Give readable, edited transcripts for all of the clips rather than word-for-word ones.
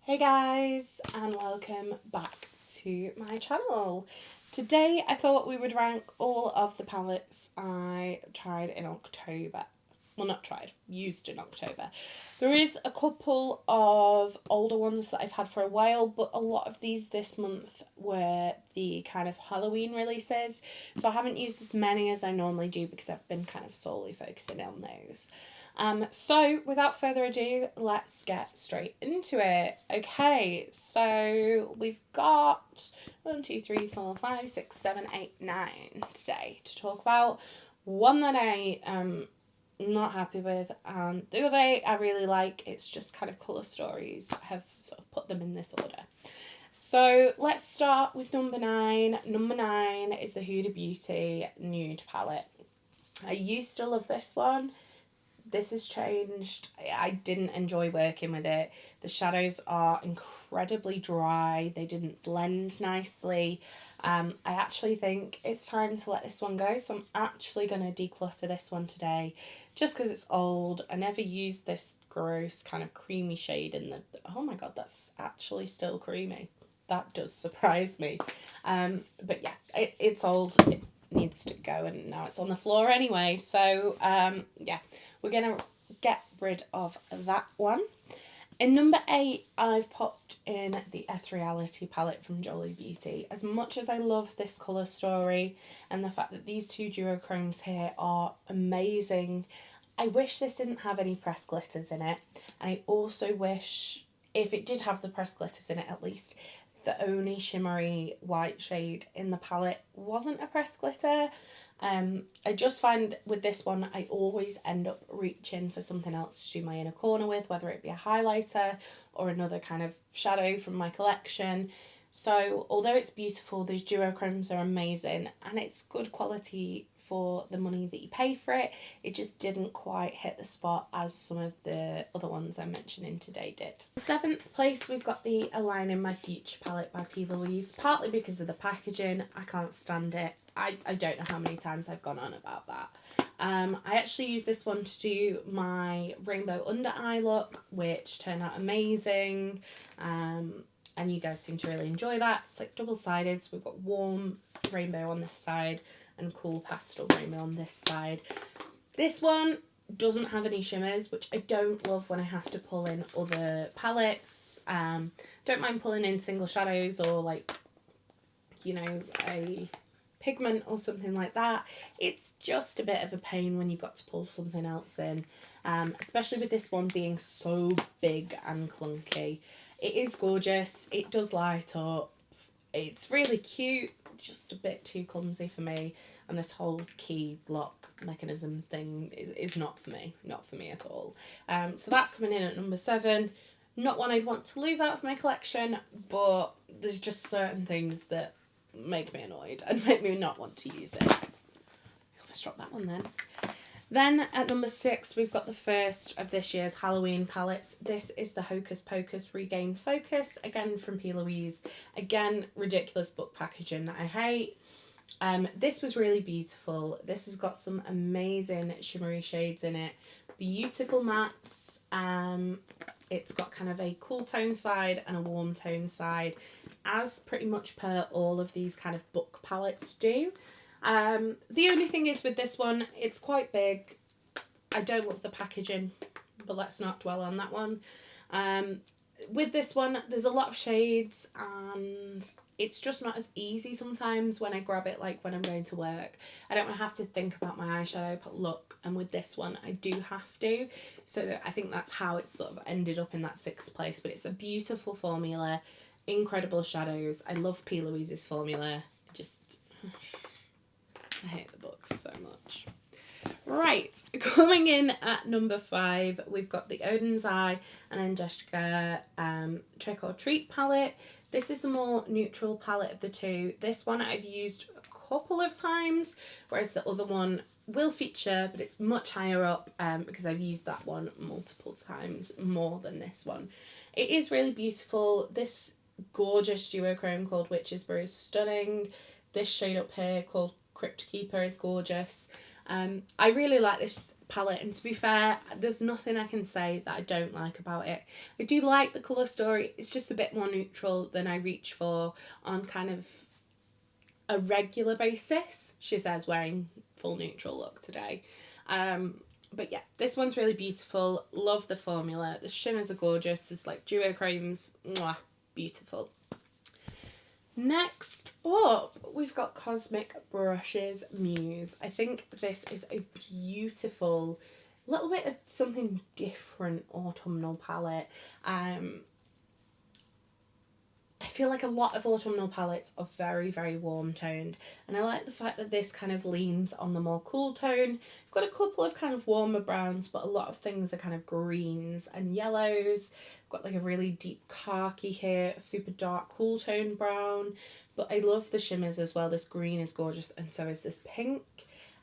Hey guys, and welcome back to my channel. Today I thought we would rank all of the palettes I tried in October. Well, not tried, used in October. There is a couple of older ones that I've had for a while, but a lot of these this month were the kind of Halloween releases. So I haven't used as many as I normally do because I've been kind of solely focusing on those. So without further ado, let's get straight into it. Okay, so we've got 1, 2, 3, 4, 5, 6, 7, 8, 9 today to talk about. One that I am not happy with, and the other I really like. It's just kind of colour stories. I have sort of put them in this order. So let's start with number 9. Number 9 is the Huda Beauty Nude palette. I used to love this one. This has changed. I didn't enjoy working with it. The shadows are incredibly dry. They didn't blend nicely. I actually think it's time to let this one go. So I'm actually going to declutter this one today just because it's old. I never used this gross kind of creamy shade in the... Oh my god, that's actually still creamy. That does surprise me. But yeah, it's old. It needs to go, and now it's on the floor anyway. So yeah, we're going to get rid of that one. In number 8, I've popped in the Ethereality palette from Jolie Beauty. As much as I love this colour story and the fact that these two duochromes here are amazing, I wish this didn't have any pressed glitters in it. And I also wish, if it did have the pressed glitters in it at least, the only shimmery white shade in the palette wasn't a pressed glitter. I just find with this one, I always end up reaching for something else to do my inner corner with, whether it be a highlighter or another kind of shadow from my collection. So although it's beautiful, these duochromes are amazing and it's good quality for the money that you pay for it, it just didn't quite hit the spot as some of the other ones I'm mentioning today did. In 7th place, we've got the Align in My Future palette by Plouise, partly because of the packaging. I can't stand it. I don't know how many times I've gone on about that. I actually used this one to do my rainbow under eye look, which turned out amazing. And you guys seem to really enjoy that. It's like double-sided, so we've got warm rainbow on this side and cool pastel rainbow on this side. This one doesn't have any shimmers, which I don't love when I have to pull in other palettes. Don't mind pulling in single shadows or like, you know, a pigment or something like that. It's just a bit of a pain when you've got to pull something else in, especially with this one being so big and clunky. It is gorgeous. It does light up. It's really cute, just a bit too clumsy for me, and this whole key lock mechanism thing is not for me, at all. So that's coming in at number 7. Not one I'd want to lose out of my collection, but there's just certain things that make me annoyed and make me not want to use it. Let's drop that one then. Then at number 6, we've got the first of this year's Halloween palettes. This is the Hocus Pocus Regain Focus, again from Plouise. Again, ridiculous book packaging that I hate. This was really beautiful. This has got some amazing shimmery shades in it. Beautiful mattes. It's got kind of a cool tone side and a warm tone side, as pretty much per all of these kind of book palettes do. The only thing is with this one, it's quite big. I don't love the packaging, but let's not dwell on that one. With this one, there's a lot of shades and it's just not as easy sometimes when I grab it, like when I'm going to work. I don't want to have to think about my eyeshadow look, and with this one I do have to. So I think that's how it's sort of ended up in that 6th place, but it's a beautiful formula, incredible shadows. I love Plouise's formula. I hate the books so much. Right, coming in at number 5, we've got the Odens Eye and Jessica Trick or Treat palette. This is the more neutral palette of the two. This one I've used a couple of times, whereas the other one will feature, but it's much higher up because I've used that one multiple times more than this one. It is really beautiful. This gorgeous duochrome called Witch's Brew is stunning. This shade up here called Crypt Keeper is gorgeous. I really like palette, and to be fair, there's nothing I can say that I don't like about it. I do like the colour story. It's just a bit more neutral than I reach for on kind of a regular basis. She says wearing full neutral look today. But yeah, this one's really beautiful. Love the formula. The shimmers are gorgeous. There's like duochromes. Mwah, beautiful. Next up, we've got Cosmic Brushes Muse. I think this is a beautiful little bit of something different autumnal palette. I feel like a lot of autumnal palettes are very, very warm toned, and I like the fact that this kind of leans on the more cool tone. I've got a couple of kind of warmer browns, but a lot of things are kind of greens and yellows. I've got like a really deep khaki here, a super dark cool tone brown, but I love the shimmers as well. This green is gorgeous, and so is this pink.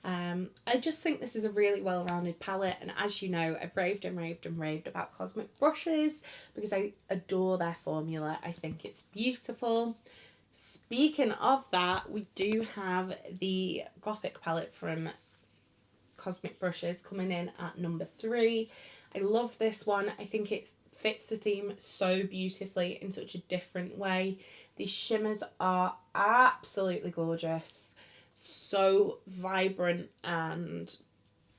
I just think this is a really well-rounded palette, and as you know, I've raved and raved and raved about Cosmic Brushes because I adore their formula. I think it's beautiful. Speaking of that, we do have the Gothic palette from Cosmic Brushes coming in at number 3. I love this one. I think it fits the theme so beautifully in such a different way. These shimmers are absolutely gorgeous. So vibrant and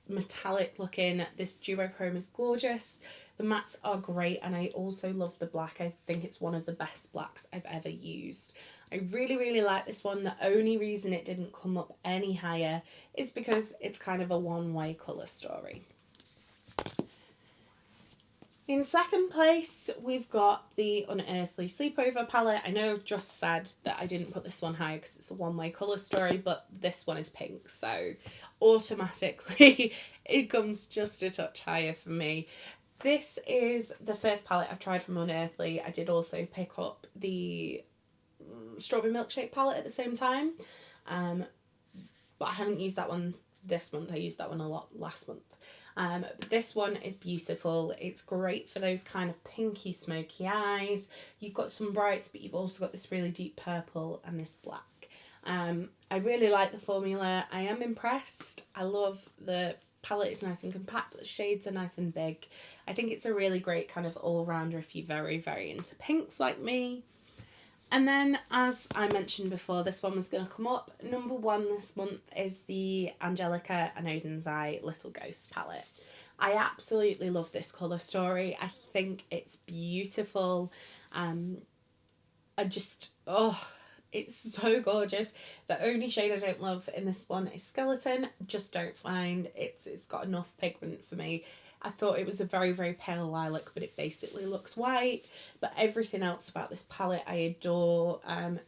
metallic looking. This duochrome is gorgeous. The mattes are great, and I also love the black. I think it's one of the best blacks I've ever used. I really, really like this one. The only reason it didn't come up any higher is because it's kind of a one-way colour story. In second place, we've got the Unearthly Sleepover palette. I know I've just said that I didn't put this one higher because it's a one-way colour story, but this one is pink, so automatically it comes just a touch higher for me. This is the first palette I've tried from Unearthly. I did also pick up the Strawberry Milkshake palette at the same time, but I haven't used that one this month. I used that one a lot last month. But this one is beautiful. It's great for those kind of pinky smoky eyes. You've got some brights, but you've also got this really deep purple and this black. I really like the formula. I am impressed. I love the palette is nice and compact, but the shades are nice and big. I think it's a really great kind of all-rounder if you're very, very into pinks like me. And then, as I mentioned before, this one was going to come up. Number 1 this month is the Angelica and Odens Eye Little Ghost palette. I absolutely love this colour story. I think it's beautiful. It's so gorgeous. The only shade I don't love in this one is Skeleton. Just don't find it's got enough pigment for me. I thought it was a very, very pale lilac, but it basically looks white. But everything else about this palette I adore.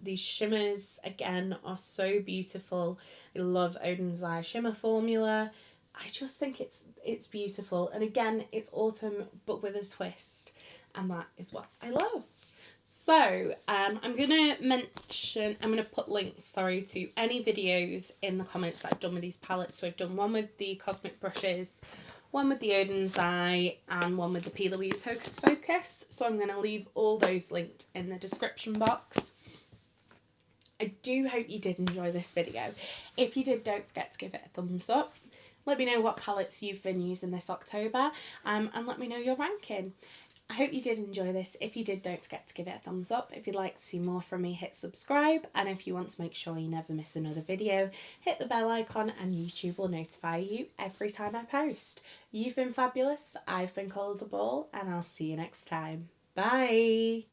These shimmers, again, are so beautiful. I love Odens Eye shimmer formula. I just think it's beautiful. And again, it's autumn, but with a twist. And that is what I love. So, I'm going to put links, to any videos in the comments that I've done with these palettes. So I've done one with the Cosmic Brushes, one with the Odens Eye, and one with the Plouise Hocus Focus. So I'm going to leave all those linked in the description box. I do hope you did enjoy this video. If you did, don't forget to give it a thumbs up. Let me know what palettes you've been using this October, and let me know your ranking. I hope you did enjoy this. If you did, don't forget to give it a thumbs up. If you'd like to see more from me, hit subscribe. And if you want to make sure you never miss another video, hit the bell icon and YouTube will notify you every time I post. You've been fabulous. I've been Call the Ball, and I'll see you next time. Bye.